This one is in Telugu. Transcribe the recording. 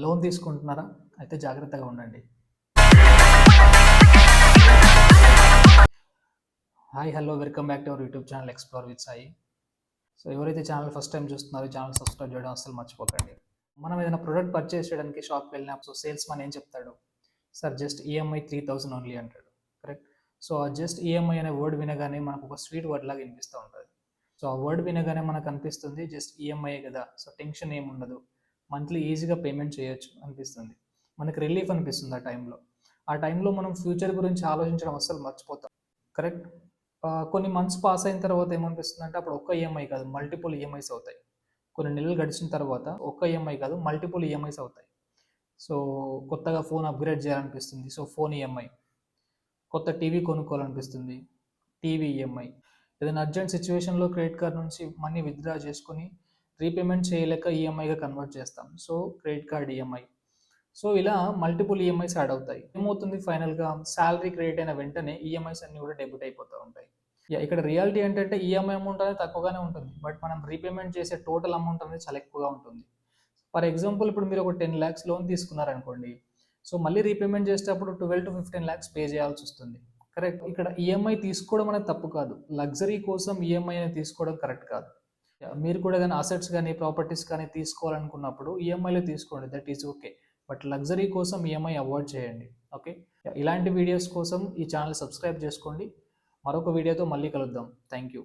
లోన్ తీసుకుంటున్నారా? అయితే జాగ్రత్తగా ఉండండి. Hi, hello, welcome back to our YouTube channel explore with Sai. So ఎవరైతే ఛానల్ ఫస్ట్ టైం చూస్తున్నారో ఛానల్ సబ్స్క్రైబ్ చేయడం అస్సలు మర్చిపోకండి. మనం ఏదైనా ప్రొడక్ట్ పర్చేస్ చేయడానికి షాప్కి వెళ్ళినప్పుడు సేల్స్ మ్యాన్ ఏం చెప్తాడు? సార్ జస్ట్ ఈఎంఐ 3000 ఓన్లీ అంటాడు. కరెక్ట్. సో ఆ జస్ట్ ఈఎంఐ అనే వర్డ్ వినగానే మనకు ఒక స్వీట్ వర్డ్ లాగా వినిపిస్తూ ఉంటుంది. సో ఆ వర్డ్ వినగానే మనకు అనిపిస్తుంది జస్ట్ ఈఎంఐ కదా, సో టెన్షన్ ఏముండదు, మంత్లీ ఈజీగా పేమెంట్ చేయొచ్చు అనిపిస్తుంది. మనకి రిలీఫ్ అనిపిస్తుంది ఆ టైంలో మనం ఫ్యూచర్ గురించి ఆలోచించడం అస్సలు మర్చిపోతాం. కరెక్ట్. కొన్ని మంత్స్ పాస్ అయిన తర్వాత ఏమనిపిస్తుంది అంటే అప్పుడు ఒక్క ఈఎంఐ కాదు, మల్టిపుల్ ఈఎంఐస్ అవుతాయి. కొన్ని నెలలు గడిచిన తర్వాత ఒక్క ఈఎంఐ కాదు, మల్టిపుల్ ఈఎంఐస్ అవుతాయి. సో కొత్తగా ఫోన్ అప్గ్రేడ్ చేయాలనిపిస్తుంది, సో ఫోన్ ఈఎంఐ. కొత్త టీవీ కొనుక్కోవాలనిపిస్తుంది, టీవీ ఈఎంఐ. ఏదైనా అర్జెంట్ సిచ్యువేషన్లో క్రెడిట్ కార్డ్ నుంచి మనీ విత్డ్రా చేసుకొని రీపేమెంట్ చేయలేక ఈఎంఐగా కన్వర్ట్ చేస్తాం, so credit card EMI. So ఇలా మల్టిపుల్ ఈఎంఐస్ యాడ్ అవుతాయి. ఏమవుతుంది ఫైనల్గా, శాలరీ క్రెడిట్ అయిన వెంటనే ఈఎంఐస్ అన్ని కూడా డెబిట్ అయిపోతూ ఉంటాయి. ఇక్కడ రియాలిటీ ఏంటంటే ఈఎంఐ అమౌంట్ అనేది తక్కువగానే ఉంటుంది, బట్ మనం రీపేమెంట్ చేసే టోటల్ అమౌంట్ అనేది చాలా ఎక్కువగా ఉంటుంది. ఫర్ ఎగ్జాంపుల్, ఇప్పుడు మీరు ఒక 10 lakhs లోన్ తీసుకున్నారనుకోండి, సో మళ్ళీ రీపేమెంట్ చేసేటప్పుడు 12 to 15 lakhs పే చేయాల్సి వస్తుంది. కరెక్ట్. ఇక్కడ ఈఎంఐ తీసుకోవడం అనేది తప్పు కాదు, లగ్జరీ కోసం ఈఎంఐ అనేది తీసుకోవడం కరెక్ట్ కాదు. మీరు కూడా ఏదైనా అసెట్స్ కానీ ప్రాపర్టీస్ కానీ తీసుకోవాలనుకున్నప్పుడు ఈఎంఐలో తీసుకోండి, that is okay. But luxury కోసం ఈఎంఐ అవాయిడ్ చేయండి. ఓకే. ఇలాంటి వీడియోస్ కోసం ఈ ఛానల్ సబ్స్క్రైబ్ చేసుకోండి. మరొక వీడియోతో మళ్ళీ కలుద్దాం. Thank you.